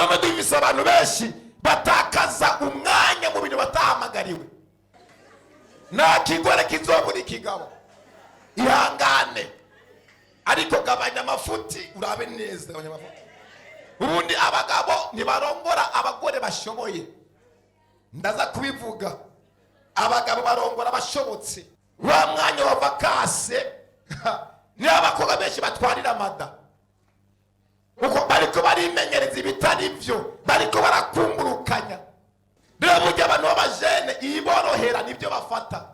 none dufise abantu benshi batakaza umwanya mu bintu batahamagariwe. Nta kigore kizobura ikigabo, ihangane ariko gabanya amafuti, urabe neza gabanya amafuti. Ubundi abagabo ntibarongora abagore bashoboye, ndaza kubivuga. Abagabo barongora abashobotse. Wa mwanya wa vakase ni abakobwa benshi batwarira amada, uko bariko barimenyereza ibitari byo, bariko barakumburukanya. Rero burya abantu b'abajene iborohera nibyo bafata.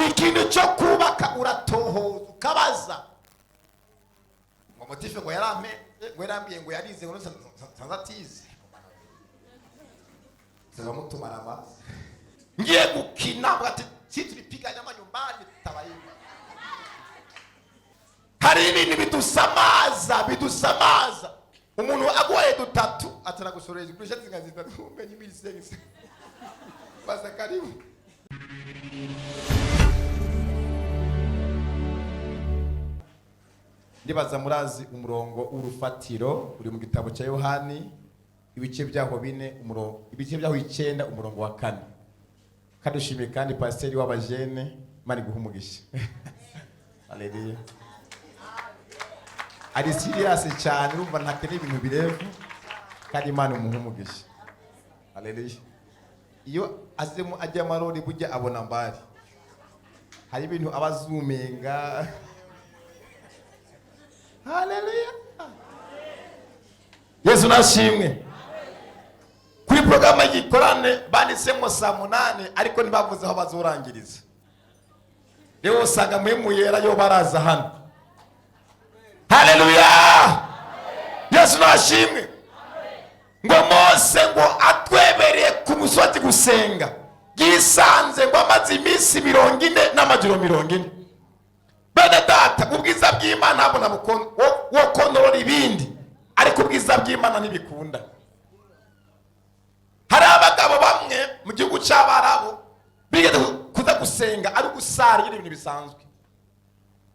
Ikintu cyo kubaka uratohoza ukabaza ngo motife ngo yarame ngo yarambiye ngo yarize ngo sanzatize sasa mutumara amazi ngiye gukina bati kituripiga nyama nyumbani tutabayima. Hari ibintu bidusamaza umuntu agwaye dutatu atara gusoreza kurisha zingazi zitatu umbe nyimisegise basa karibu. Ndibaza murazi umurongo w'urufatiro uri mu gitabo cya Yohani ibice byaho 9 umurongo wa 4. Kadushimiye kandi pasiteri w'abajene mari guhumugisha. Haleluya. Ari serious cyane urumva ntakene ibintu birevu kandi Imana umuhumugisha. Haleluya. Iyo azemu ajya marori bujya abona mbari. Hari ibintu abazumenga. Haleluya. Yesu nashimwe. Kuri programa yikorane banditsemo saa 8 ariko ntibavuze aho bazurangiriza. Rero usanga mu yera yo baraza hano. Haleluya. Yesu nashimwe. Ngo Mose ngo atwebereye ku musozi gusenga. Gisanze ngo amazi iminsi 40 n'amajoro 40. Bene data ubwiza bw'Imana abona wo kontorora ibindi ariko ubwiza bw'Imana ntibikunda. Hari abagabo bamwe mu gihugu cy'Abarabo bigeze kuza gusenga ari gusara ibintu bisanzwe.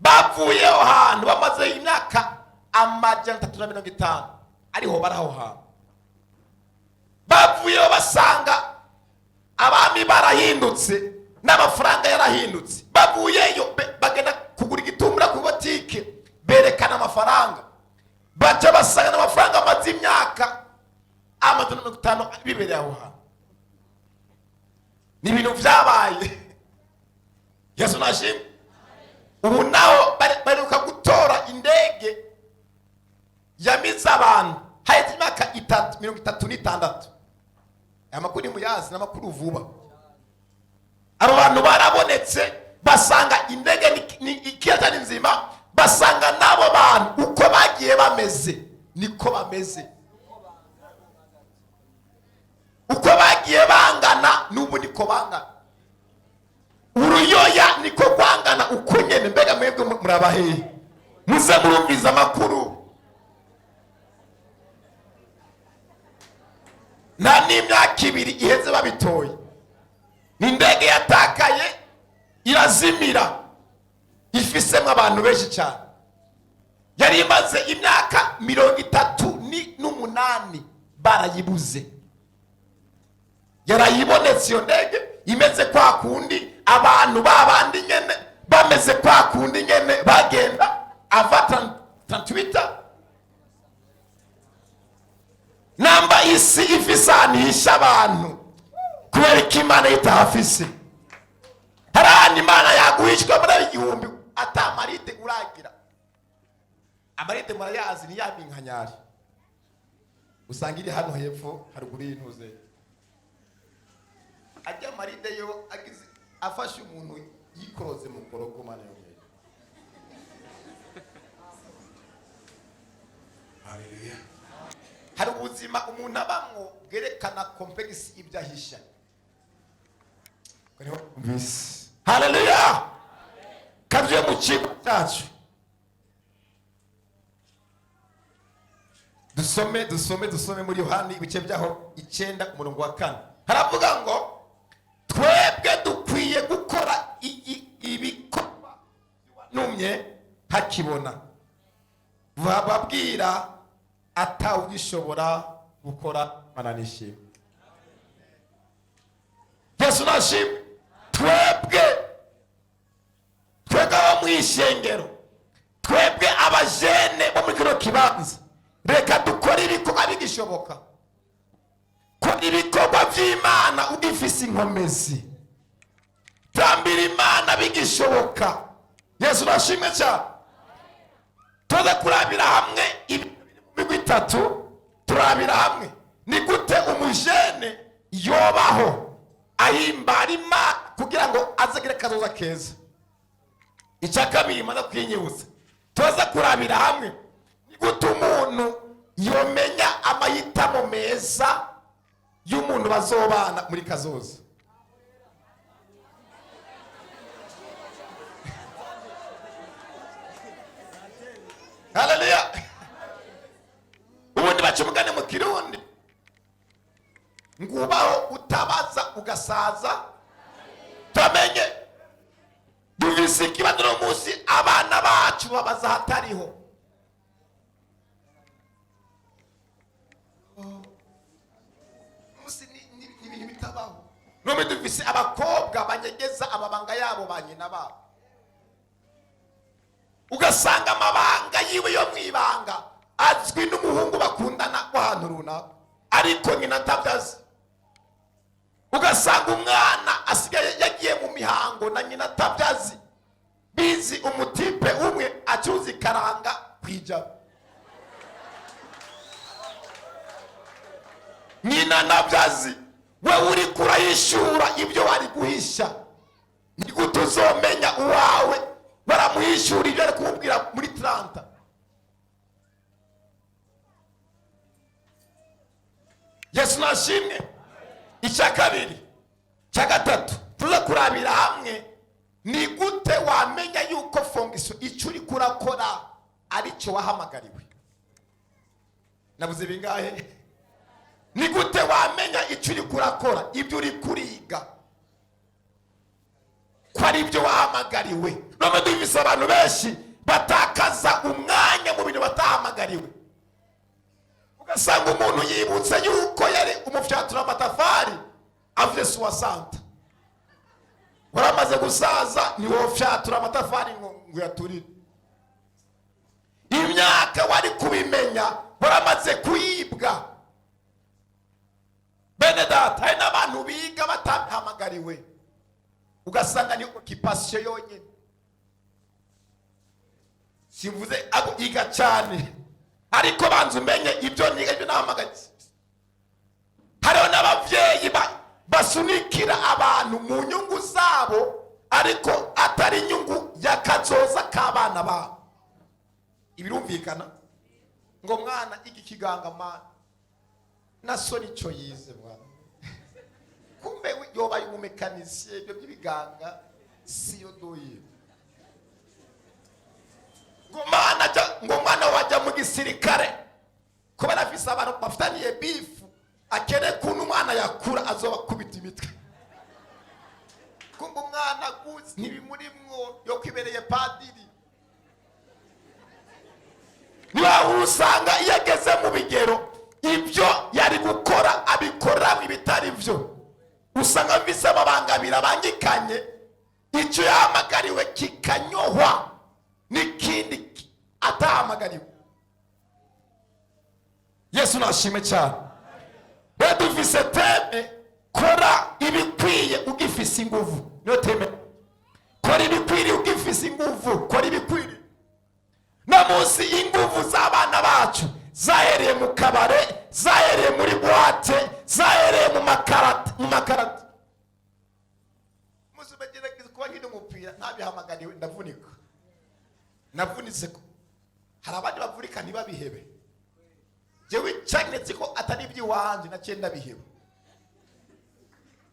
Bavuyeho hantu bamaze imyaka 350 ariho baraho hantu. Bavuyeho basanga abami barahindutse n'amafaranga yarahindutse. Bavuyeyo bagenda kugura igitumbura ku botike berekana amafaranga. Baca basanga n'amafaranga amaze imyaka 50 bibereye aho hantu. Ni ibintu byabaye. Yesu nashimwe. Ubu naho baruka gutora indege yamiza abantu haheze imyaka 36. Aya makuru muyazi n'amakuru vuba. Abo bantu barabonetse basanga indege ni ikiyaga nzima, basanga nabo bantu uko bagiye bameze niko bameze. Uko bagiye bangana n'ubu niko bangana. Uruyoya niko kwangana uko nyene. Mbega mwebwe murabahe muze murumviza amakuru. Na n'imyaka 2 iheze babitoye. Indege yatakaye irazimira ifisemo abantu benshi cyane. Yari imaze imyaka 38 barayibuze. Yarayibonetse iyo ndege imeze kwa kundi abantu babandi nyene bameze kwa kundi nyene bagenda ava 38. Namba isi ifisanisha abantu kubera ko Imana itahafise. Harani Imana yaguhishwa muri igihumbi atamarite uragira. Amarite murayazi ni yabinkanyari. Usanga iri hano hepfo haruguru y'intuze. Ajya maride yo agize afashe umuntu yikoroze mu korogo Mana yo. Haleluya. Hari ubuzima umuntu abamwo bwerekana complex ibyahisha. Haleluya. Kaje mu kigo cyacu. Dusome muri Yohani ibice byaho 9 umurongo wa 4. Haravuga ngo twebwe dukwiye gukora ibikorwa numye hakibona. Bababwira atawugishobora gukora mananishimwe. Yesu nashimwe. Twebwe abo mwishengero, twebwe abajene bo muri kino kibanza, reka dukore ibikorwa bigishoboka. Kora ibikorwa by'Imana ugifise inkomezi. Tambira Imana bigishoboka. Yesu nashimwe cyane. Tuze kurabira hamwe ibintu bitatu. Turabira hamwe ni gute umujene yobaho ahimbara Imana kugira ngo azagire kazoza keza. Icya kabiri maze kwinyibutsa, tuze kurabira hamwe ni gute umuntu yomenya amahitamo meza y'umuntu bazobana muri kazoza. Haleluya. Ubundi bacumugane mu Kirundi, ngubaho utabaza ugasaza. Tamenye duvise ikibazo no munsi abana bacu babaza hatariho. Musi ni ibintu bitabaho. Nome duvise abakobwa banyegeza amabanga yabo banyina babo. Ugasanga amabanga yiwe yo mwibanga azwi n'umuhungu bakundana ahantu runaka, ariko nyina atabyazi. Ugasanga umwana asigaye yagiye mu mihango na nyina atabyazi, bizi umutipe umwe acuzi karanga kwijaba. Nyina nabyazi, we uri kurayishura ibyo wari guhisha. Ni gute uzomenya uwawe baramuhishura ibyo ari kumubwira muri 30? Yesu nashimwe. Icya kabiri, cya gatatu tuza kurabira hamwe ni gute wamenya yuko fongiso icyo uri kurakora ari cyo wahamagariwe. Nabuze bingahe? Ni gute wamenya icyo uri kurakora, ibyo uri kuriga ko ari byo wahamagariwe. None duvise abantu benshi batakaza umwanya mu bintu batahamagariwe. Ugasanga umuntu yibutse yuko yari umufyatura amatafari avuye 60, waramaze gusaza ni wowe ufyatura amatafari ngo yaturire. Imyaka wari kubimenya waramaze kuyibwa. Bene data, hari n'abantu biga batahamagariwe, ugasanga ni occupation yonyine. Sivuze abo iga cyane, ariko banza umenye ibyo niga ibyo nahamagaye. Hariho n'abavyeyi basunikira abantu mu nyungu zabo, ariko atari inyungu y'akazoza k'abana babo. Ibirumvikana ngo mwana iki kiganga mana naso nico yize mwana. Kumbe yobaye umumekanisye, ibyo by'ibiganga siyo doye. Ngo mwana wajya mu gisirikare kubera afise abantu bafitaniye bifu, akene kuntu umwana yakura azoba kubita imitwe. Kumbe umwana guzi ntibimurimwo yo kwibereye padiri. Niba usanga yageze mu bigero ibyo yari gukora abikora ibitari byo, usanga bise amabanga birabangikanye, icyo yahamagariwe kikanyohwa n'ikindi atahamagariwe. Yesu nashime cyane. Rero dufise teme, kora ibikwiye ugifise inguvu. Niyo teme, kora ibikwiriye ugifise inguvu. Kora ibikwiriye. Na munsi inguvu z'abana bacu zahereye mu kabare, zahereye muri boîte, zahereye mu makarata. Muzi bagerageza kuba nkino umupira ntabihamagariwe, ndavunika. Navunitse ko hari abandi bavurika ntibabihebe. Jewe cyagnetse ko atari iby'iwanje na cyenda bihebe.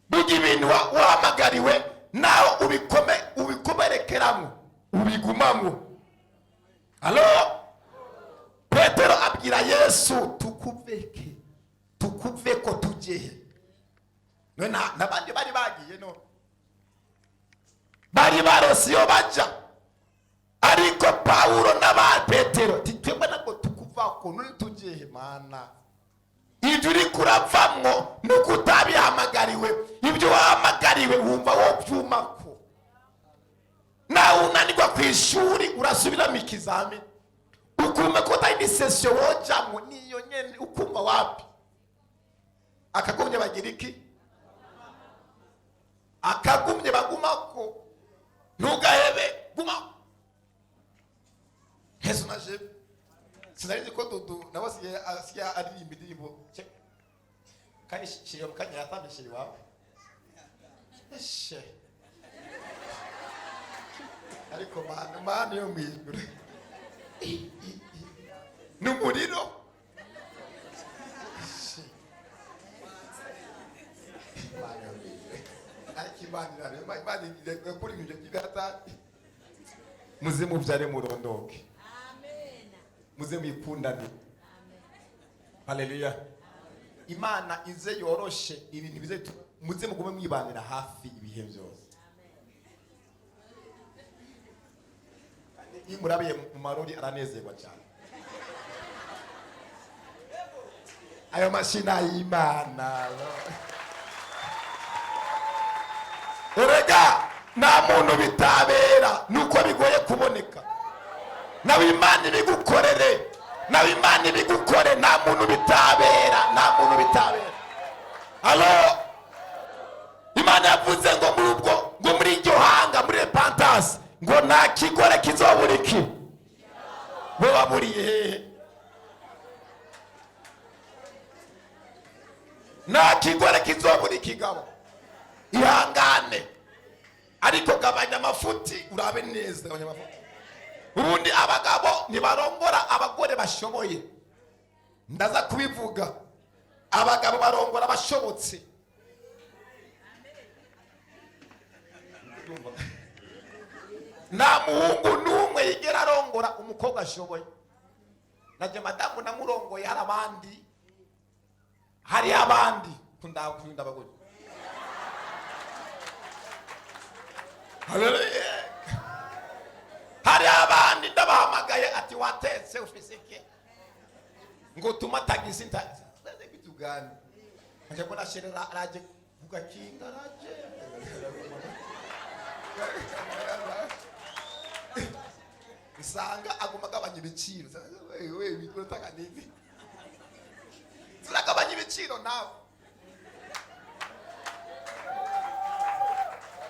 Bugi ibintu wahamagariwe naho ubikomerekeramo, ubigumamo. Alo? Petero abwira Yesu, tukuve ko tujehe. Nona nabandi bari bagiye no. Bari barose yo baja. Ariko Paulo na Petero titwebwe nako tukuva ko nuri tujehe mana. Ibyo ibyo uri kuravamwo nuko utabihamagariwe. Ibyo wahamagariwe wumva wo byumako. Nawe unanirwa ku ishuri urasubiramo ikizamini ukumva ko tayindi session wojamwo niyo nyene ukumva wapi. Akagumye bagira iki? Akagumye bagumako. Ntugahebe gumako. Yesu naje sinari ko dudu nabasiye asiya aririmba indirimbo kandi shiriyo mukanya yatambishiri wawe eshe ariko mana yo mwijuru n'umuriro akibanira kuri ibyo kigata muze mubyare murondoke. Amen. Muze mwikundane. Amen. Haleluya. Imana ize yoroshe ibintu bize muze mugume mwibanira hafi ibihe byose. Amen. Iyo murabiye mu marori aranezerwa cyane. Ayo mashina y'Imana. Erega nta muntu bitabera nuko bigoye kuboneka. Nawe Imana ibigukorere, nawe Imana ibigukore, nta muntu bitabera, nta muntu bitabera. Alo, Imana yavuze ngo muri ubwo, ngo muri iryo hanga, muri repentance, ngo nta kigore kizobura iki. Bo baburiye hehe? Nta kigore kizobura ikigabo. Ihangane. Ariko gabanya amafuti urabe neza gabanya amafuti. Ubundi abagabo ntibarongora abagore bashoboye. Ndaza kubivuga. Abagabo barongora abashobotse. Nta muhungu n'umwe yigera arongora umukobwa ashoboye. Naje madamu namurongoye hari abandi kunda abagore. Haleluya. Hari abandi ndabahamagaye ati watetse ufisike ngo tumatagisi ntazi bitugani aje bona sherera araje kugakinga araje isanga aguma gabanya ibiciro wewe bitotaka nini ziragabanya ibiciro nawe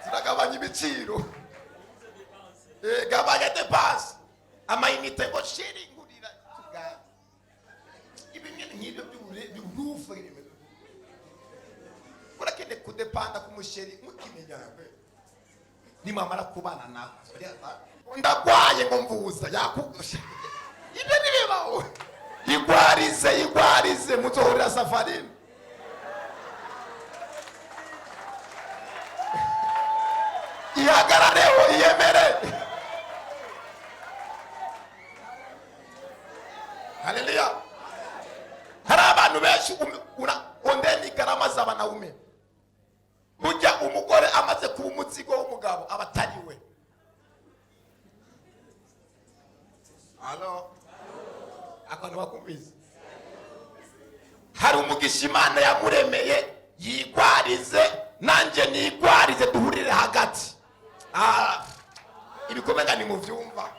ziragabanya ibiciro. Gabanya depense amayinite ngo shiringurira tugana ibintu nk'ibyo by'urufu urakende kudepanda ku musheri mukimenyana kwe nimamara kubana nawe ndagwaye ngo mvuza yakugusha ibyo nibibaho yigwarize muzohurira safarini. Ihagarareho iyemere. Haleluya. Hari abantu benshi ondeni garama z'abanaume. Burya umugore amaze kuba umuzigo w'umugabo abatariwe. Halo. Akantu bakumvise. Hari umugisha Imana yamuremeye yigwarize nanje nigwarize duhurire hagati. Ibikomega ni mu vyumva.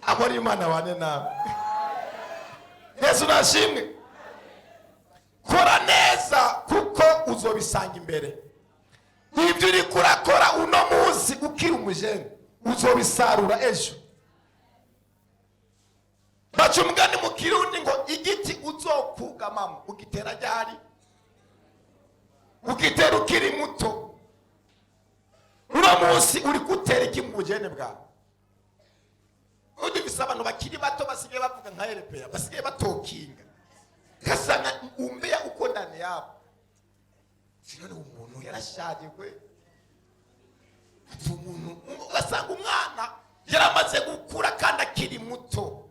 Amori Imana wane nawe. Yesu nashimwe. Kora neza kuko uzobisanga imbere. Ibyo uri kurakora uno munsi ukiri umujene uzobisarura ejo. Baca umugani mu Kirundi ngo igiti uzokugamamo ugitera ryari? Ugitera ukiri muto. Uno munsi uri gutera iki mu bujene bwawe? Undi bisa abantu bakiri bato basigaye bavuga nka Erepeya basigaye batokinga. Gasanga umbeya uko ndani yabo. Sinone umuntu yarashaje kwe. Umuntu ugasanga umwana yaramaze gukura kandi akiri muto.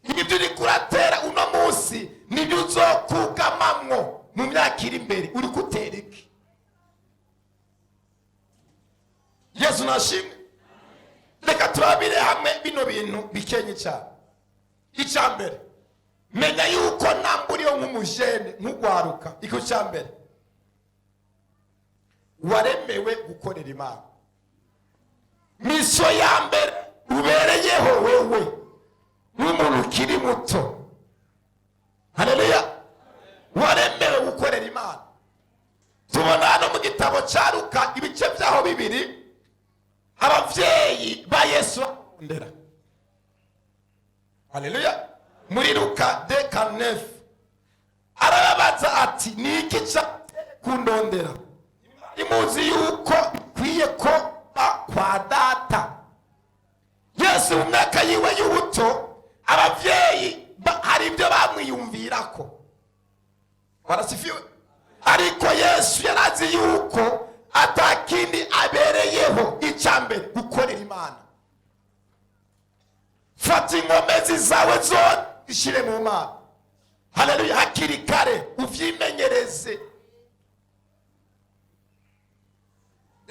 Ibyo uri kuratera uno munsi nibyo uzokugamamwo mu myaka iri imbere uri gutera iki? Yesu nashimwe. Reka turabire hamwe bino bintu bikenye cyane. Icyambere, menya yuko namburiyo nk'umujene nk'ugwaruka. Iko cyambere, waremewe gukorera Imana. Misyo ya mbere ubereyeho wewe nk'umuntu ukiri muto. Haleluya. Waremewe gukorera Imana. Tubona hano mu gitabo cya Luka ibice byaho bibiri, abavyeyi ba Yesu bakundera. Haleluya. Muri Luka 2:9 arababaza ati niki cya kundondera? Imuzi yuko kwiye ko kwa data. Yesu mu myaka yiwe y'ubuto abavyeyi hari ibyo bamwiyumvirako. Barasifiwe. Ariko Yesu yarazi yuko atakindi abereyeho icyambere gukorera Imana. Fata inkomezi zawe zose ishire mu Mana. Haleluya. Hakiri kare uvyimenyereze.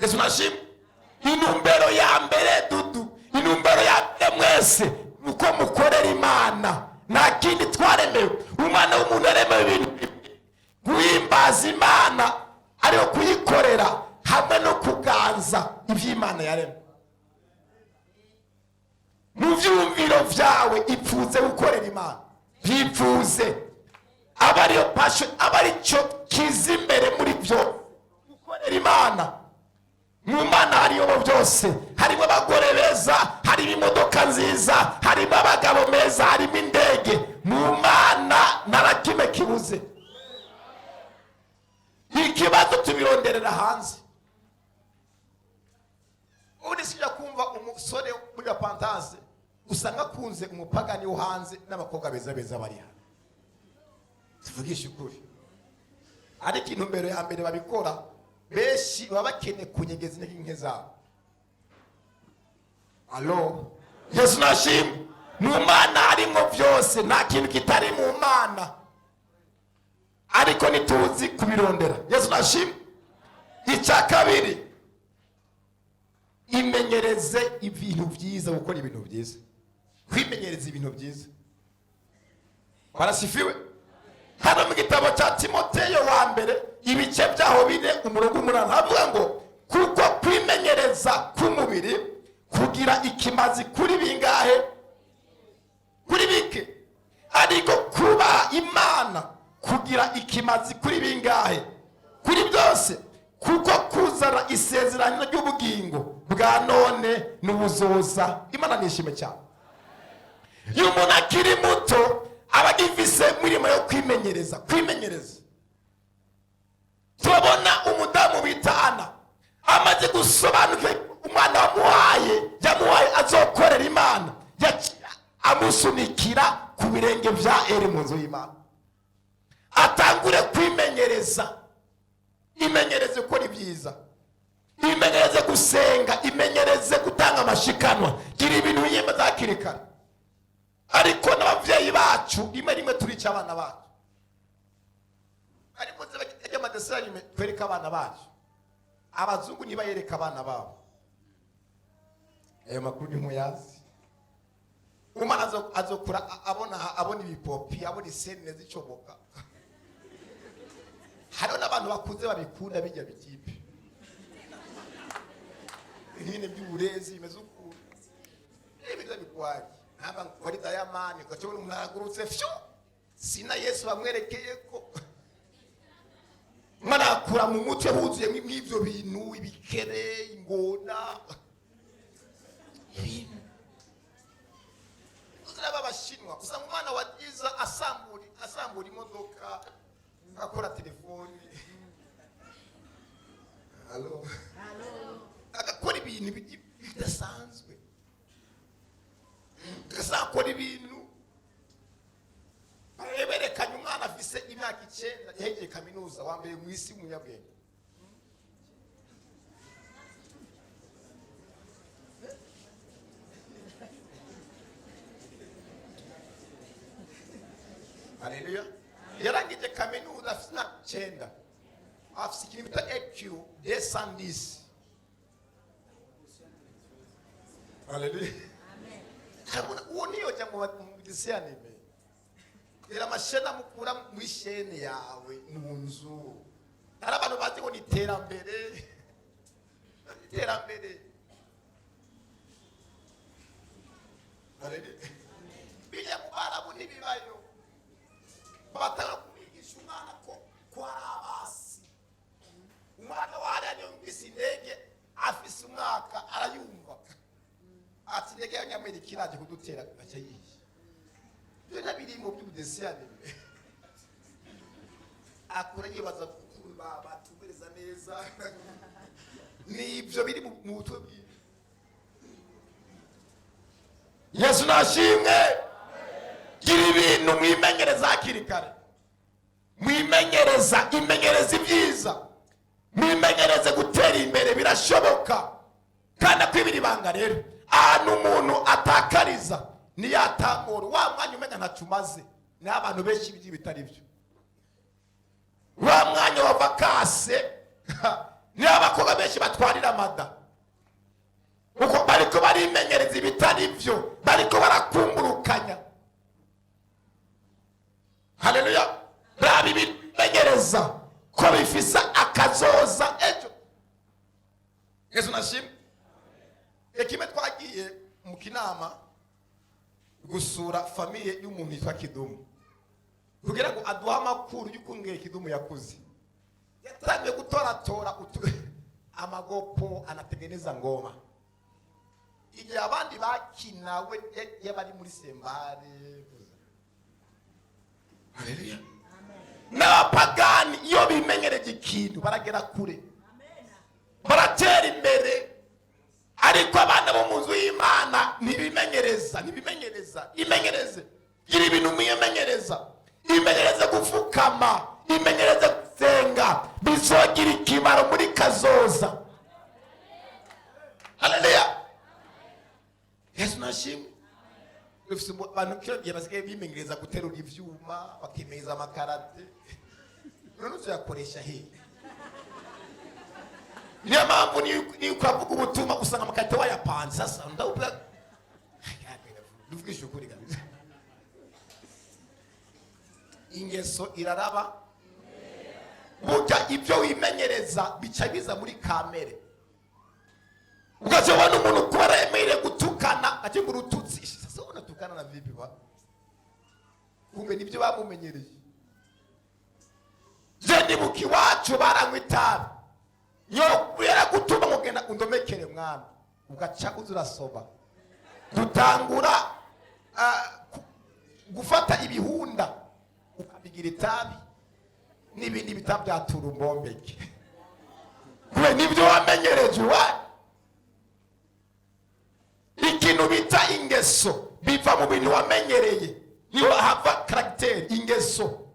Yesu nashimwe. Inumbero ya mbere dudu, inumbero ya mbere mwese uko mukorera Imana. Nta kindi twaremewe. Umwana w'umuntu aremewe ibintu guhimbaza Imana, ariyo kuyikorera hamwe no kuganza iby'Imana yaremye. Mu byumviro byawe ipfuze gukorera Imana, byipfuze aba ariyo passion, aba aricyo kiza imbere muri byo gukorera Imana. Mu Mana hariyo byose, harimo abagore beza, harimo imodoka nziza, harimo abagabo meza, harimo indege. Mu Mana narakime kibuze. Ikibazo tubironderera hanze. Uri sija kumva umusore muri Pantaze usanga kunze umupagani wo hanze n'abakobwa beza beza bari hano. Tuvugisha ukuri. Ariko intumbero ya mbere babikora beshi baba bakene kunyegeza n'inke zabo. Allo, Yesu nashimwe. Mu Mana harimo byose, nta kintu kitari mu Mana. Ariko nituzi kubirondera. Yesu nashimwe. Icya kabiri, imenyereze ibintu byiza, gukora ibintu byiza. Kwimenyereza ibintu byiza. Barasifiwe. Hano mu gitabo cya Timoteyo wa mbere ibice byaho 4:8 havuga ngo kuko kwimenyereza k'umubiri kugira ikimazi kuri bingahe? Kuri bike. Ariko kuba Imana kugira ikimazi kuri bingahe? Kuri byose. Kuko kuzana isezerano ry'ubugingo bwa none n'ubuzoza. Imana nishime cyane. Iyo umuntu akiri muto aba gifise mirimo yo kwimenyereza. Kwimenyereza. Tubona umudamu bitana amaze gusobanuka umwana yamuhaye azokorera Imana, amusunikira ku birenge bya Eli mu nzu y'Imana. Atangure kwimenyereza. Imenyereze gukora ibyiza, imenyereze gusenga, imenyereze gutanga amashikanwa, gira ibintu yemeza hakiri kare. Ariko n'abavyeyi bacu rimwe turica abana bacu. Ariko nze amadesari kwereka abana bacu, abazungu nibayereka abana babo. Ayo makuru ni muyazi. Umwana azokura abona ibipopi, abona isene zicoboka. Hariho n'abantu bakuze babikunda bijya bikipe. Ibintu by'uburezi bimeze ukuntu. Ibintu bikwaye. Haba kuri Diamond gacyo umuntu aragurutse fyo. Sina Yesu bamwerekeye ko. Mwana akura mu mutwe huzuye nk'ibyo bintu, ibikere, ingona. Uzaba abashinwa, usanga umwana wagiza asambura imodoka, akora telefoni. Allo. Agakora ibintu bidasanzwe. Akora ibintu. Eberekanye umwana afise imyaka 9 yahejeje kaminuza wambere mu isi munyabwenge. Haleluya. Yarangije kaminuza afise 9. Afise ikintu bita EQ descendis. Haleluya. Amen. Uwo niyo cyangwa disi anime era amashene mukura muri shene yawe mu nzu hari abantu bazi ngo ni iterambere bijya mu barabu n'ibibayo batanga kubigisha umwana ko ari abasi umwana waraniye mbisi indege afise umwaka arayumva ati ndege y'Amerika iraje kudutera gace yiye byo nabiri mu by'ubudesiyane akura yibaza kumba batubereza neza nibyo biri mu mutwe bwiwe. Yesu nashimwe. Gira ibintu mwimenyereza hakiri kare, mwimenyereza imenyereza ibyiza, mwimenyereze gutera imbere, birashoboka kandi akwibira ibanga. Rero ahantu umuntu atakariza niyatangura wa mwanya umenya ntacyo umaze, ni abantu benshi ibyo bitari byo. Wa mwanya wa vakase ni abakobwa benshi batwarira amada uko bariko barimenyereza ibitari byo, bariko barakumburukanya. Haleluya. Rabi bimenyereza ko bifisa akazoza ejo. Yesu nashimwe. Ekime twagiye mu kinama gusura famiye y'umuntu yitwa Kidumu kugira ngo aduha amakuru y'ukungere Kidumu yakuze. Yatangiye gutoratora amagopo, anatengeneza ngoma. Igihe abandi bakinawe yabari muri sembare. Haleluya. N'abapagani iyo bimenyereje ikintu baragera kure, baratera imbere. Ariko abana bo mu nzu y'Imana ntibimenyereza. Imenyereze. Gira ibintu mwimenyereza. Imenyereze gufukama, imenyereze gusenga, bizogira ikimaro muri kazoza. Haleluya. Yesu nashimwe. Ufise abantu kiyo basigaye bimenyereza guterura ivyuma, bakimenyereza amakarate. None uzakoresha he? Niyo mpamvu ni ukavuga ubutumwa usanga amakarate wayapanze. Sasa ndawubwa duvugisha ukuri kabisa. Ingeso iraraba. Burya ibyo wimenyereza bica biza muri kamere. Ugasobana umuntu kubera yemerewe gutukana ati ngo urututsi. Sasa unatukana na vipi ba? Kumbe nibyo bamumenyereye. Je buki wacu baranywa itabi. Yo yera gutuma mugenda undomekere mwana. Ugaca uzurasoba. Dutangura gufata ibihunda ukabigira itabi n'ibindi bitabi bya turumbombeke. Kwe nibyo wamenyereje wa. Ikintu bita ingeso biva mu bintu wamenyereye. Niyo hava character ingeso.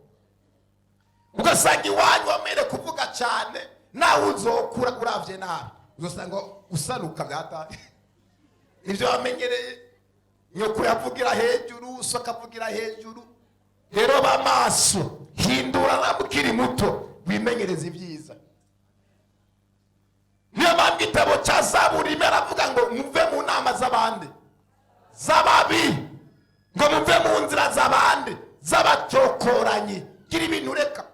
Ugasanga iwanyu wamere kuvuga cyane nawe uzokura uravye nabi. Uzosanga usanuka gata. Nibyo wamenyereye. Nyoko yavugira hejuru, soka avugira hejuru. Rero bamaso hindura nabukiri muto bimenyereza ibyiza. Niyo mpamvu igitabo cya Zaburi baravuga ngo muve mu nama z'abandi z'ababi, ngo muve mu nzira z'abandi z'abacyokoranye. Gira ibintu reka.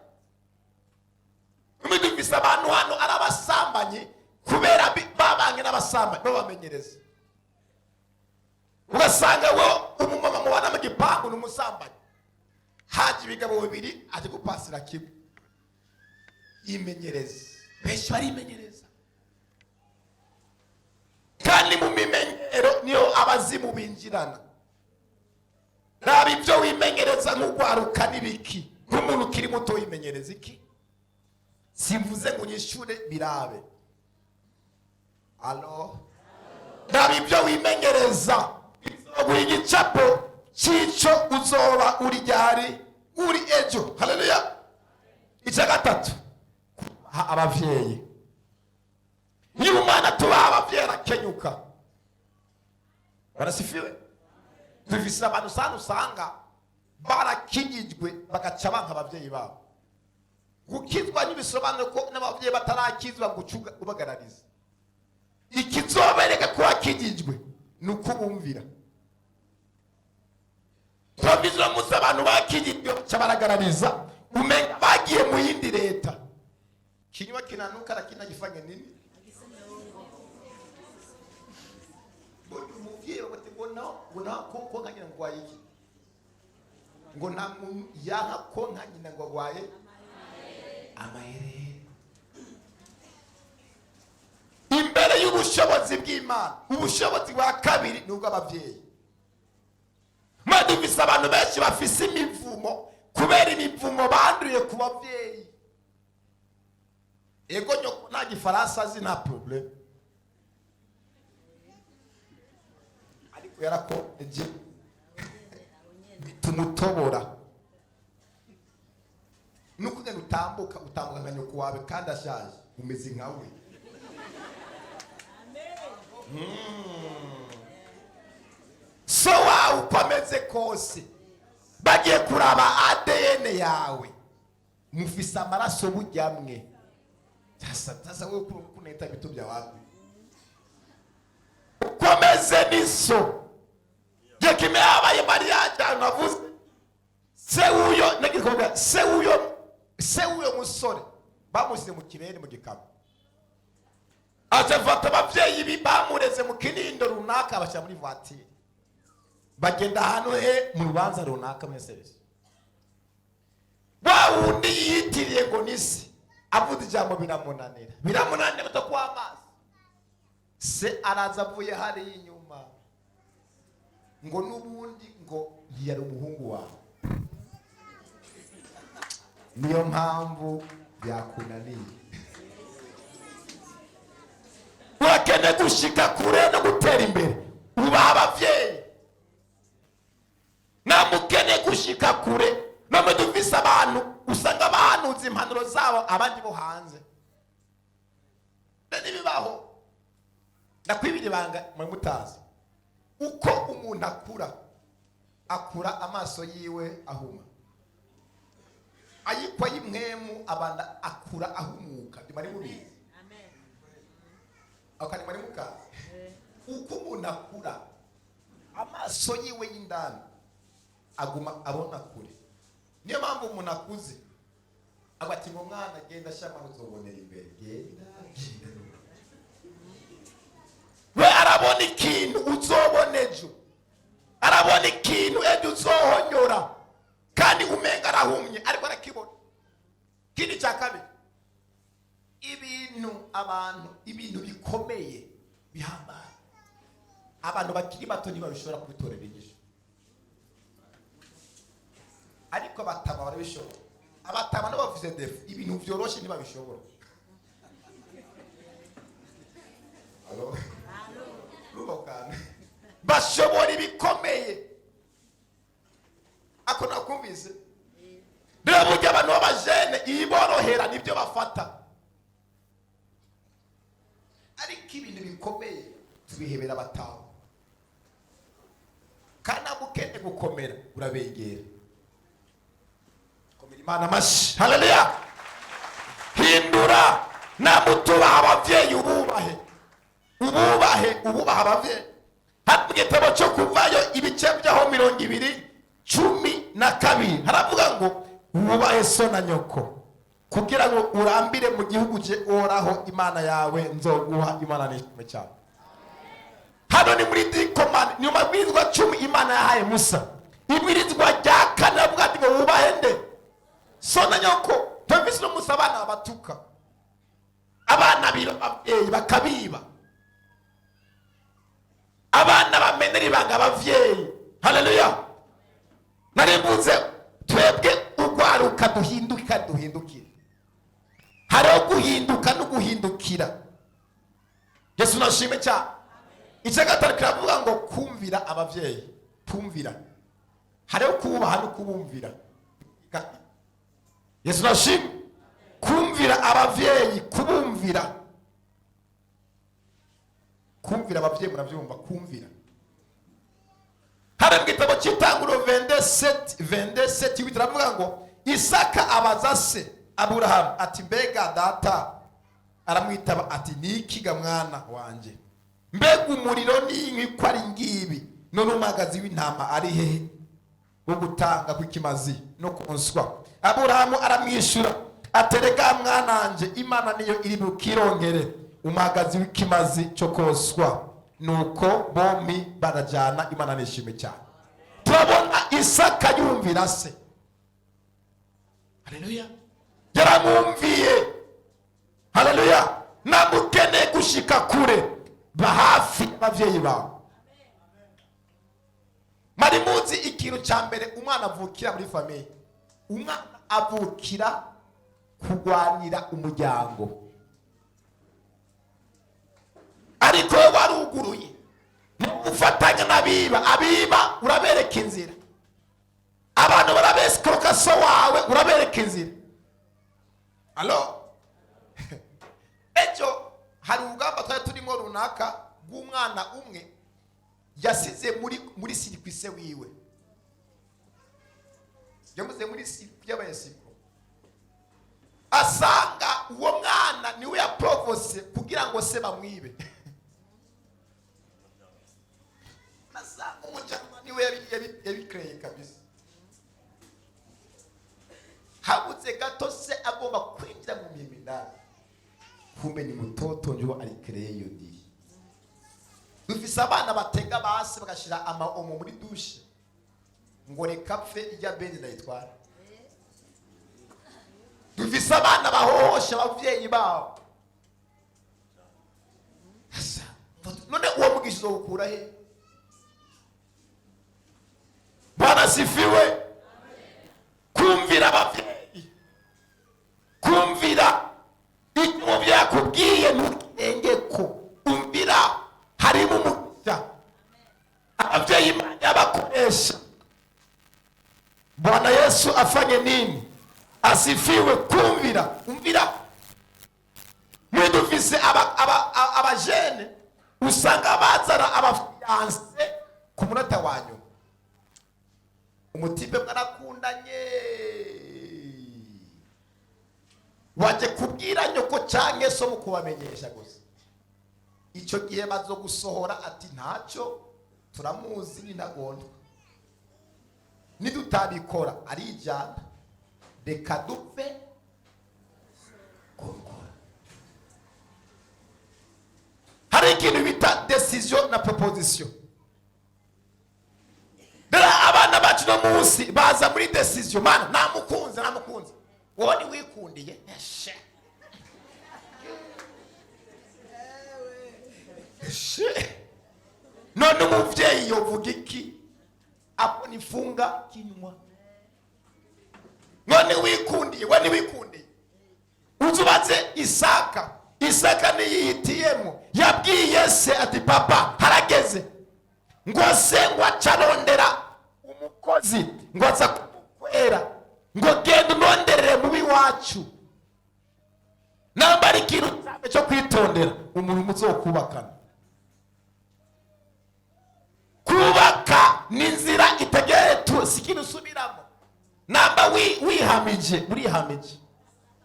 Umudufise abantu hano arabasambanye kubera babange n'abasambanyi babamenyereza. Ugasanga wo umumama mubana mu gipangu n'umusambanyi, haje ibigabo bibiri aje gupasira kimwe. Imenyereza. Benshi barimenyereza. Kandi mu mimenyero niyo abazimu binjirana. Nabi ibyo wimenyereza nk'ugwaruka n'ibiki. Nk'umuntu kiri muto wimenyereza iki? Simvuze ngo nyishure birabe. Alo. Nabi ibyo wimenyereza bizoguha igicapo c'ico uzoba uri ryari uri ejo. Haleluya. Icya gatatu, abavyeyi. Niba umwana tuba abavyeyi arakenyuka. Barasifiwe. Dufise abantu sana usanga barakijijwe bagaca banka abavyeyi babo. Gukizwa n'ibisobanuro ko n'abavyeyi batarakizwa gucuga ubagarariza. Ikizobereka ko akijijwe nuko bumvira. turabizi munsi abantu bakiriye cyabaragaraniza umenga bagiye mu yindi leta. Kinywa kinanuka lakini gifanye nini? Bodu muvye wote bona ko nkanyina ngwaye iki? Ngo nta muntu yanka ko nkanyina ngo gwaye amahere. Imbere y'ubushobozi bw'Imana, ubushobozi bwa kabiri nubwo abavyeyi. Madufise abantu benshi bafise imivumo kubera imivumo banduye ku bavyeyi. Ego nyoko nta gifaransa azi nta problem. Ariko yarakomeje bitumutobora. Nuko ngene utambuka nka nyoko wawe kandi ashaje umeze nkawe. So wawe ukomeze kose bagiye kuraba ADN yawe mufise amaraso bujyamwe. Sasa wewe kuneta bitu bya wapi? Ukomeze niso je kimeabaye mariage navuze se uyo nagikoga se uyo musore bamusize mu kirere mu gikabo atafata abavyeyi bibamureze mu kinindo runaka basha muri voiture bagenda hano mu rubanza runaka mwese wa wundi yitiriye ngo nisi avuze ijambo biramunanira batakuwa amazi se araza avuye hari inyuma ngo nubundi ngo yari umuhungu wawe niyo mpamvu byakunaniye. Wakene gushika kure no gutera imbere uba abavyeyi namukene gushika kure nome dufise abantu usanga bahanuza impanuro zabo abandi bo hanze bene bibaho. Ndakwibiri banga mwe mutazi uko umuntu akura amaso yiwe ahuma ayikwa y'imwemu abanda akura ahumuka ndimari mubizi. Akani mari mukazi uko umuntu akura amaso yiwe y'indani aguma abona kure. Niyo mpamvu umuntu akuze agati ngo mwana genda shama uzobonera imbere genda we arabona ikintu uzobona ejo, arabona ikintu ejo uzohonyora kandi umenga arahumye ariko arakibona. Kindi cya kabiri ibintu bikomeye bihambaye abantu bakiri bato ntibabishobora kubitorera inyishu ariko abatama barabishobora. Abatama nabo bafise defu ibintu byoroshe ntibabishobora. Bashobora ibikomeye ako nakumvise rero burya abantu b'abajene iborohera nibyo bafata ariko ibintu bikomeye tubihebera bataho kandi abukene gukomera urabegera komera Imana mashi. Haleluya. Hindura namutubaha abavyeyi ububaha abavyeyi. Hati gitabo cyo kuvayo ibice byaho 212 haravuga ngo ububahe so na nyoko kugira ngo urambire mu gihugu je oraho Imana yawe nzoguha. Imana nishimwe cyane. Hano ni muri dikomani ni mabwirizwa 10 Imana yahaye Musa. Ibwirizwa rya kane bwa ngo wubahe nde so na nyoko. Tumvise no Musa abana abatuka abana bakabiba abana bamenera ibanga abavyeyi. Haleluya. Narimbuze twebwe ugwaruka duhindukire. Hariho guhinduka no guhindukira. Yesu nashime cyane. Icyagatari kiravuga ngo kumvira abavyeyi. Kumvira. Hariho kubaha no kubumvira. Yesu nashime. Kumvira abavyeyi, kubumvira. Kumvira abavyeyi muravyumva kumvira. Hari igitabo cy'Itanguriro 27 bitaravuga ngo Isaka abaza se Aburahamu ati mbega data, aramwitaba ati nikiga mwana wanje, mbega umuriro n'inkwi ko ari ngibi none umagazi w'intama ari hehe? wo gutanga kw'ikimazi no konswa. Aburahamu aramwishyura atereka mwananje, Imana niyo iri bukirongere umagazi w'ikimazi cyo konswa. Nuko bombi barajyana, Imana nishimye cyane. Turabona Isaka yumvira se. Haleluya. Yaramwumviye. Haleluya. Namukene gushika kure ba hafi abavyeyi bawe. Mari muzi ikintu cya mbere umwana avukira muri famille. Umwana avukira kugwanira umuryango. Ariko waruguruye ufatanya n'abiba, abiba urabereka inzira. Abantu barabesikoka so wawe urabereka inzira. Allo ejo hari ugamba twari turimo runaka bw'umwana umwe yasize muri sirkwise wiwe. Yamuze muri sirkwise y'abayesiko. Asanga uwo mwana niwe yaprovose kugira ngo se bamwibe. Asanga umujama niwe yabikreye kabisa. Habuze gato se agomba kwinjira mu mihimindani. Kumbe ni mutoto njo ari kreye yodi. Dufise abana batega basi bagashira omo muri douche. Ngo reka pfe ijya benzi ndayitwara. Dufise abana bahohosha abavyeyi babo. None uwo mugishizo ukura he? Bwana sifiwe. Kumvira abavyeyi. Kumvira icyo byakubwiye ntukengeko. Umvira harimo umugisha. Abavyeyi Imana bakoresha. Bwana Yesu afanye nini? Asifiwe. Kumvira. Umvira. Mwidufise abajene usanga bazana abafiance ku munota wanyu. Umutipe mwarakundanye. Waje kubwira nyoko canke so mu kubamenyesha gusa. Ico gihe bazo gusohora ati ntacyo turamuzi ni ntagondwa. Nidutabikora ari ijana. Reka dupfe gukora. Hari ikintu bita decision na proposition. Dera abana bacu no munsi baza muri decision. Mana namukunze. Wowe ni wikundiye. Eshe. None umuvyeyi yovuga iki? Apo nifunga kinywa. None wikundiye, we ni wikundiye. Uzubaze Isaka niyitiyemo. Yabwiye se ati papa harageze. Ngo se ngo acarondera umukozi ngo aza kukwera. Ngo genda unonderere mubi wacu. Nambara ikintu cyo kwitondera umuntu muzokubakana. Kubaka n'inzira itegeye tu sikinu usubiramo. Namba wihamije urihamije.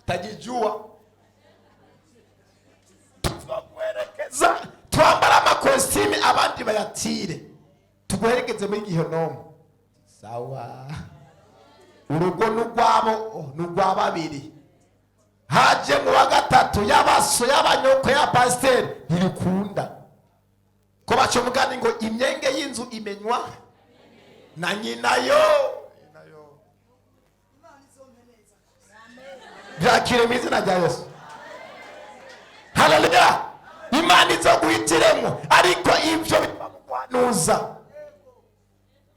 Utajijua. Tuwerekeza twambara amakositime abandi bayatire. Tuguherekeze muri Gihenomu. Sawa. Urugo n'ugwa babiri. Haje mu wa gatatu y'abaso y'abanyoko ya pasteur ntirikunda. Ko baco mugani ngo imyenge y'inzu imenywa na nyinayo. Byakire mu izina rya Yesu. Haleluya. Imana izoguhitiremo ariko ibyo bibamugwanuza.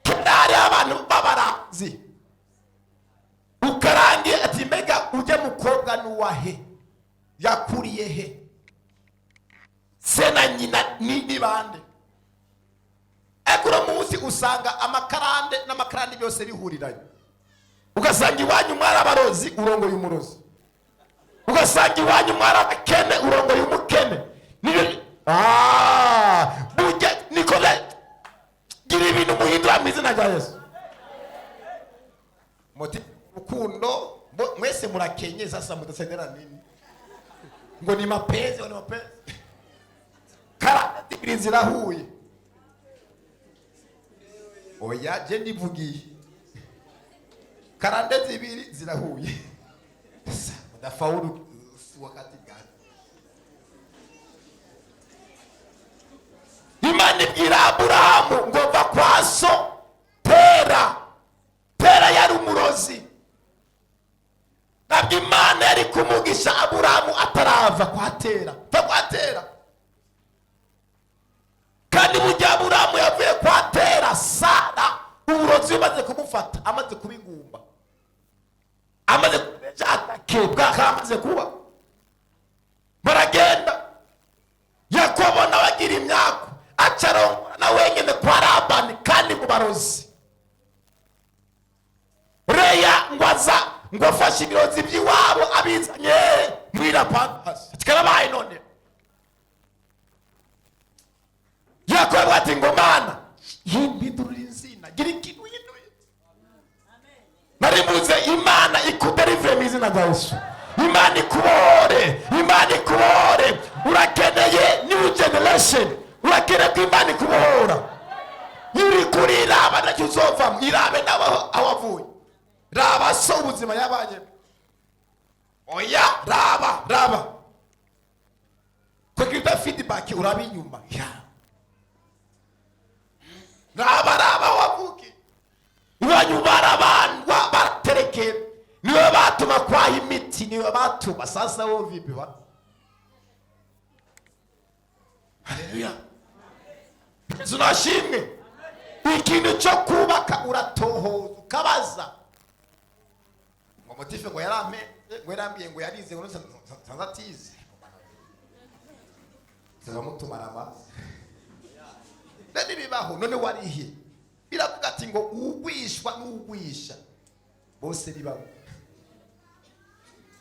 Kandi abantu babarazi. Ukarangiye ati mbega uje mukobwa nuwahe? Yakuriye he? Se na nyina ni bande? Ekuro munsi usanga amakarande n'amakarande byose bihuriranye. Ugasanga iwanyu mwara abarozi urongo y'umurozi. Ugasanga iwanyu mwara abakene urongo y'umukene. Bujye Nikole gira ibintu muhindura mu izina rya Yesu. Moti ukundo mwese murakenye sasa mutasendera nini? Ngo ni mapenzi. Kara digiri zirahuye. Oya je ndivugiye. karande zibiri zirahuye ndafaulu wakati gani? Imana ibwira Aburahamu ngo va kwa so, Tera yari umurozi. Ntabwo Imana yari kumugisha Aburahamu atarava kwa Tera. Kandi burya Aburahamu yavuye kwa Tera, Sara uburozi bumaze kumufata, amaze kubigumba, amaze kubejatake amaze kuba, baragenda. Yakobo nawe agira imyaka, acarongora na wenyine kwa Labani kandi mu barozi. Leya ngo afashe ibirozi by'iwabo abizanye mwira pasi karabaye none. Yakobo ati ngo Mana yimbidurira izina, gira ikintu yiduye. Naribuze Imana ikuderivire mu izina rya Yesu. Imana ikubohore. Urakeneye new generation, urakeneye ko Imana ikubohora. Yuri kuri Raba nacyo uzovamo, irabe nawe aho avuye. Raba so ubuzima yabanye. Oya raba kugira feedback urabi inyuma ya raba wavuki iwanyu barabandwa baratereke, niwe batuma kwa imiti, niwe batuma. Sasa wo vipi wa? Haleluya. Tunashimwe ikintu cyo kubaka uratohoza ukabaza. Motife ngo yarambye ngo yarize ngo sanzatize zamutumara amazi nani bibaho none warihe. Biravuga ati ngo ugwishwa n'ugwisha bose ni bamwe,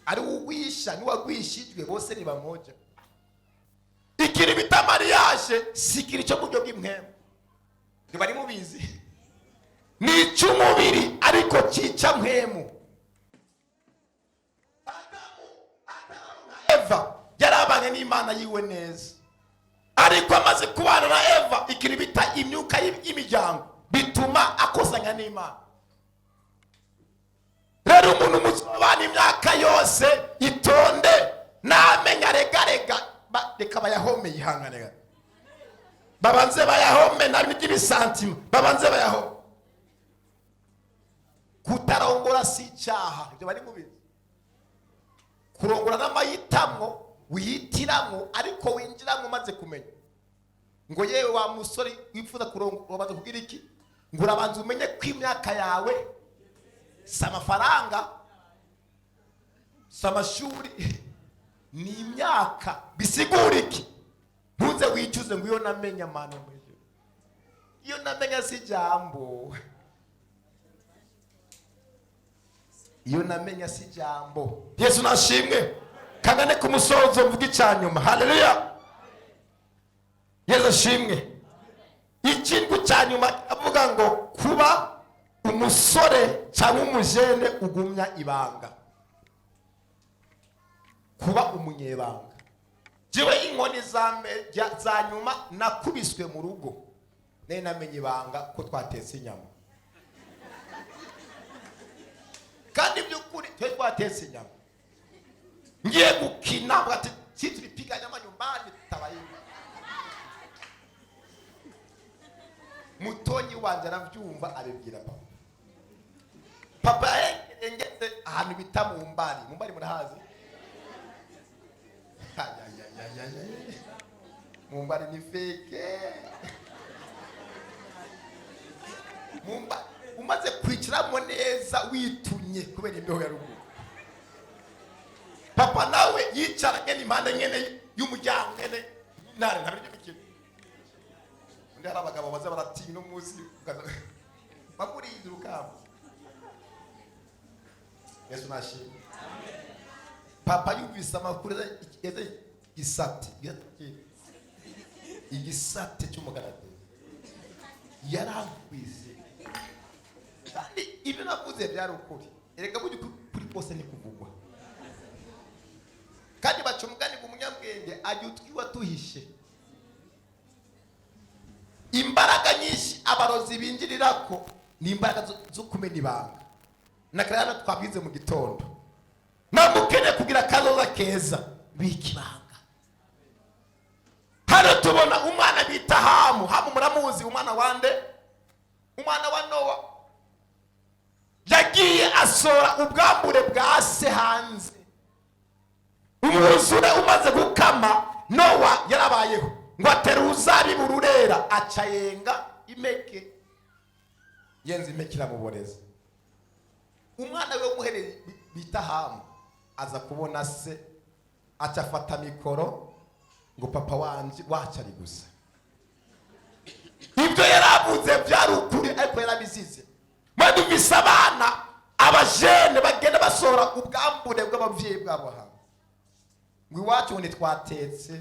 ari ugwisha n'uwagwishijwe bose ni bamoja. Ikiri bita mariage sikiri cyo buryo bw'imwemwe, ntibari mubizi, ni cy'umubiri ariko cica mwemu. Eva yarabanye n'Imana yiwe neza, ariko amaze kubana na Eva ikiri bita imyuka y'imiryango bituma akosanya n'Imana. Rero umuntu muzobana imyaka yose itonde namenya rega reka bayahome yihangane, babanze bayahome nabyo by'ibisantima, babanze bayahome. Kutarongora si icyaha, ibyo bari mubizi. Kurongora n'amayitamwo wihitiramo, ariko winjiramo maze kumenya ngo yewe wa musore wifuza kurongora baza kugira iki, ngo urabanza umenye ko imyaka yawe si amafaranga, si amashuri, ni imyaka. Bisigura iki? Ntuze wicuze ngo iyo namenya Mana mwejo, iyo namenya si jambo, iyo namenya si jambo. Yesu nashimwe. Kangane ku musozo mvuga icyanyuma. Haleluya. Yesu ashimwe. Ikintu cyanyuma avuga ngo kuba umusore cyangwa umujene ugumya ibanga, kuba umunyebanga. Jiwe inkoni za nyuma nakubiswe mu rugo nene namenye ibanga ko twatetse inyama, kandi by'ukuri twatetse inyama. Ngiye gukina bwati tulipiga nyama nyumbani tutabayima. Mutonyi wanje aravyumva abibwira papa engeze ahantu bita mu mbari murahazi. Mu mbari ni fake. Umaze kwiciramo neza witunye kubera imbeho ya ruguru. Papa nawe yicaranye n'impande nyene y'umuryango nyene nare ntabiryo bikira. Ndi hari abagabo baza baratinya no muzi bakuriye urukamba. Yesu nashimwe. Papa yumvise amakuru yeze igisate cy'umugarade yarangwize, kandi ibyo navuze byari ukuri. Erega buryo kuri kose ni kuvugwa, kandi baca umugani mu munyabwenge ajya utwiwa tuhishe. Imbaraga nyinshi abarozi binjirirako ni imbaraga zo kumena ibanga. nakarana twabwize mu gitondo namukene kugira kazoza keza bikibanga. Hano tubona umwana bita Hamu. Hamu muramuzi, umwana wande? Umwana wa Nowa. Yagiye asora ubwambure bwa se hanze. Umwuzure umaze gukama, Nowa yarabayeho ngo atera uruzabibu rurera, aca yenga impeke. Yenze impeke iramuboreza. Umwana we w'umuherezi bita Hamu aza kubona se, aca afata mikoro ngo papa wanje wacari gusa. Ibyo yaravuze byari ukuri, ariko yarabizize. Madumvise abana abajene bagenda basora ubwambure bw'abavyeyi bwabo hamwe. Ngo iwacu ngo twatetse,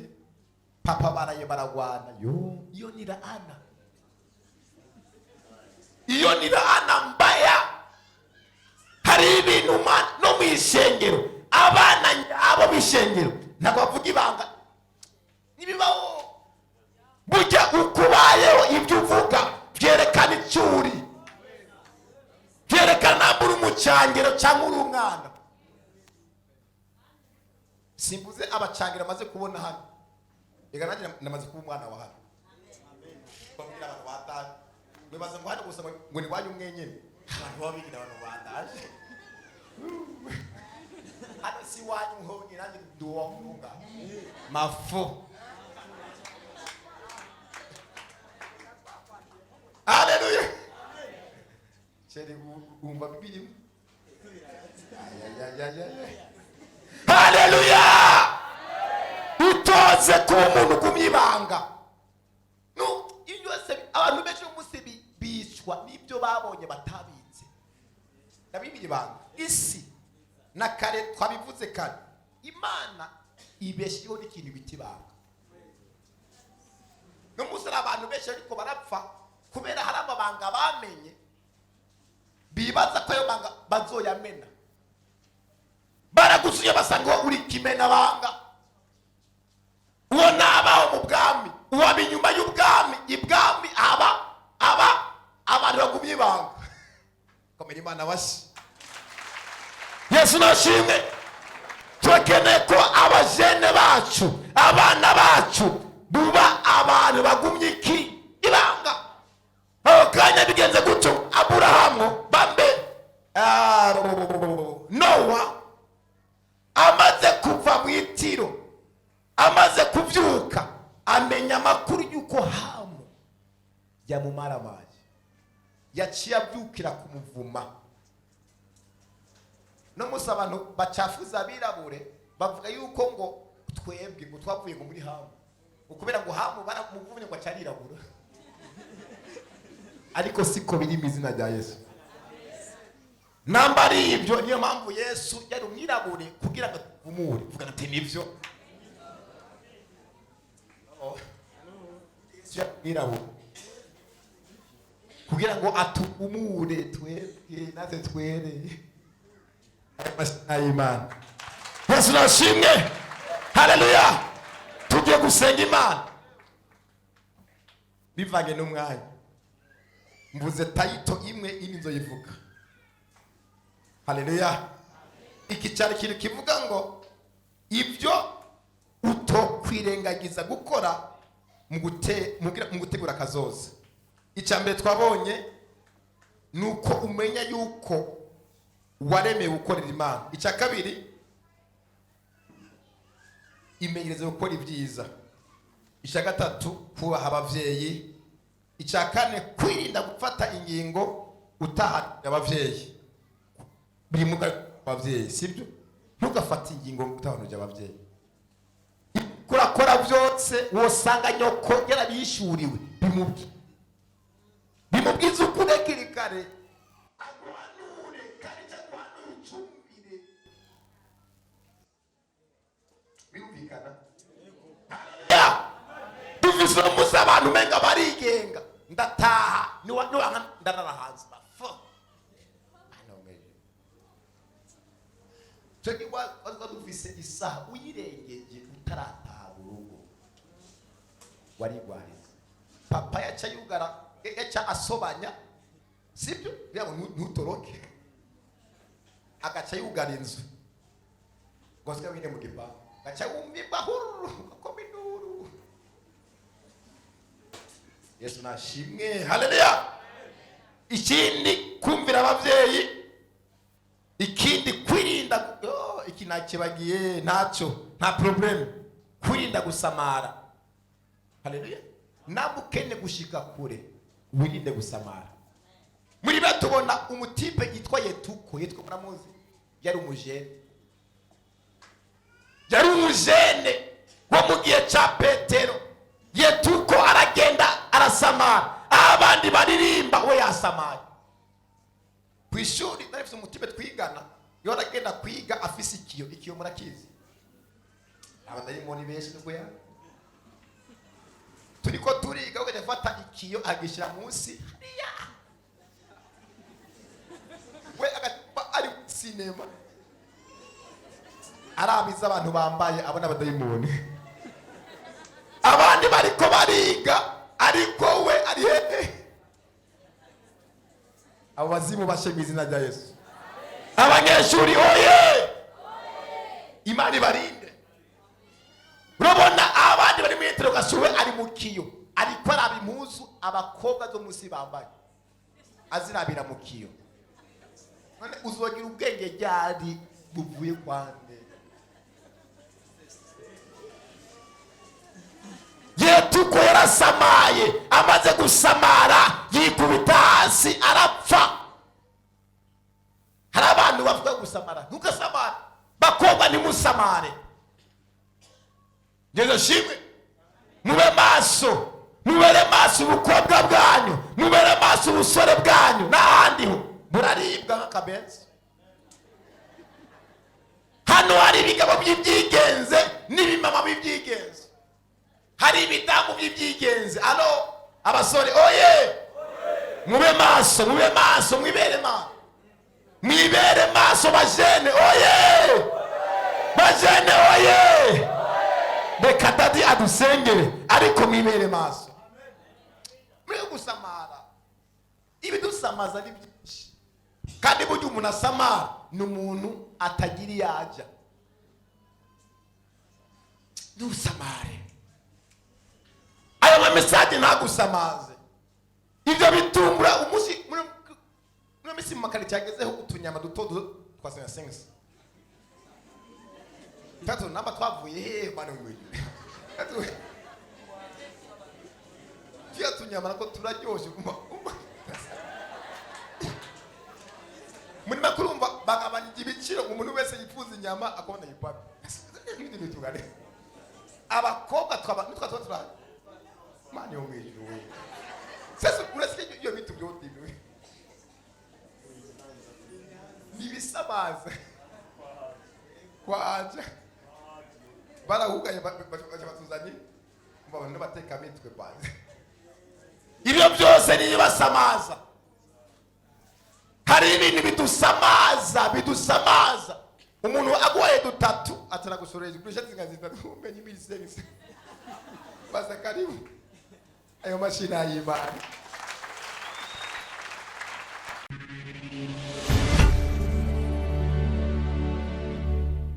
papa baraye baragwana. Iyo ni laana. Iyo ni laana mbaya. Hari ibintu no mwishengero abana abo bishengero ntabwo bavuga ibanga nibibaho. Burya ukubayeho ibyo uvuga byerekana icyuri, byerekana muri umucangiro cyangwa uri umwana. Simbuze abacangiro amaze kubona hano, ega nanjye namaze kuba umwana wa hano. Bamubwira abantu bataje, mwibaza ngo hano gusa ngo ni wanyu mwenyene, abantu babigira abantu bataje. Hano si wanyu ngo ni nanjye nduwa munga mafu. Haleluya. Cheri umva Biblia. Haleluya. Utoze ku muntu kumibanga. No, iyo se abantu benshi umusibi bicwa nibyo babonye batabitse. Nabibiri banga. Isi na kare twabivuze kare. Imana ibeshiho n'ikintu bitibanga. No musara abantu benshi ariko barapfa kubera hari amabanga bamenye, bibaza ko ayo banga bazoyamena. Baragusuye basanga uri kimena banga. Uwo nabaho mu bwami, uwo inyuma y'ubwami, ibwami abantu bagumye banga. Komera Imana washi. Yesu nashimwe. Tukeneye ko abajene bacu, abana bacu buba abantu bagumye iki ibanga. Kanya bigenze gutyo Aburahamu bambe Nowa amaze kuva mu itiro, amaze kubyuka, amenya amakuru y'uko Hamu yamumara amazi, yaciye abyukira kumuvuma. No musa abantu bacafuza abirabure bavuga yuko ngo twebwe ngo twavuye ngo muri Hamu, ukubera ngo Hamu baramuvumye ngo acarirabura. Ariko siko biri mu izina rya Yesu. Nambari ibyo niyo mpamvu Yesu yari umwirabure kugira ngo tuvumure. Vuga ati nivyo. Yesu yari umwirabure kugira ngo atuvumure twebwe natwe twere. Imana. Yesu nashimwe. Haleluya. Tugiye gusenga Imana bivanye n'umwanya. Mvuze tayito imwe ini nzoyivuga. Haleluya. Iki cyari kintu kivuga ngo ibyo utokwirengagiza gukora mu gutegura kazoza. Icyambere twabonye nuko umenya yuko waremewe gukorera Imana. Icya kabiri imenyereze gukora ibyiza. Icya gatatu kubaha abavyeyi. Icya kane kwirinda gufata ingingo utaha abavyeyi. Biri mu abavyeyi sibyo? Ntugafata ingingo utahanuje abavyeyi. Kurakora byose wosanga nyoko yarabishuriwe bimubwiza ukurekere kare. Agwanure kare cyangwa ucumbire. Birumvikana? Tuvise musa abantu menga barigenga. Ndataha niwanga ndarara hanze bafo. Anomeje. Cyangwa duvise isaha uyirengeje utarataha urugo. Warigwariza. Papa yaca yugara yaca asobanya. Sibyo? Yabo ntutoroke. agaca yugara inzu ngo sika wine mu gipangu agaca wumva huru akoma induru. Yesu nashimwe, haleluya. Ikindi kumvira abavyeyi, ikindi kwirinda iki nakibagiye ntacyo, nta problem, kwirinda gusamara. Haleluya. Nabukene gushika kure, wirinde gusamara. Muri batubona umutipe yitwa Yetuko, yitwa muramuzi, yari umujene wo mu gihe ca Petero. Yetuko aragenda arasamara, abandi baririmba we yasamaye. Kwishuri narifite umutipe twigana, yo aragenda kwiga afise ikiyo murakizi. Abandayimoni benshi nubwo ya turiko turiga ugaje fata ikiyo agishira munsi hariya, we ari sinema arabiza abantu bambaye abona abadayimoni. Abandi bariko bariga ariko we ari hehe? Abo bazimu bashe mu izina rya Yesu. Abanyeshuri oye, Imana ibarinde. Urabona abandi bari mu interrogation, we ari mu kiyo ariko arabi impuzu abakobwa zo munsi bambaye, azirabira mu kiyo. None uzogira ubwenge ryari buvuye kwande? Yetuko yarasamaye, amaze gusamara yikubita hasi arapfa. Hari abantu bavuga gusamara, ntugasamara. Bakobwa ntimusamare. Yesu shimwe. Mube maso, mubere maso ubukobwa bwanyu, mubere maso ubusore bwanyu, n'ahandi ho muraribwa nk'akabenzi. Hano hari ibigabo by'ibyigenze n'ibimama by'ibyigenze, hari ibidamu by'ibyigenze. Alo abasore oye, mube maso, mube maso, mwibere maso, mwibere maso bajene oye, bajene oye. Reka dadi adusengere ariko mwibere maso. Mwe gusamara, ibidusamaza ni byinshi, kandi burya umuntu asamara ni umuntu atagira yaja. Dusamare, ayo message ntagusamaze. Ibyo bitumbura umushi muri misi makali cyagezeho utunyama duto twa sense. Tato namba twavuye he bana ngwe. Tato Tia tunyama nako turaryoshe kuma. Muri makurumva bagabanije ibiciro, umuntu wese yifuza inyama akabona yipapi. Ibindi bitugane. Abakobwa twaba mani yo mwijuru we. Sasa urasiye iyo bitu byote ibi. Nibisabaza. Kwaje. Barahugaye batuzanye. Mbona bateka mitwe baze. Ibyo byose nibasamaza. Hari ibintu bidusamaza. Umuntu agwaye dutatu ataragusoreje kuri shati ngazita umenye imisengise. Basa karibu. Ayo mashina y'Imana.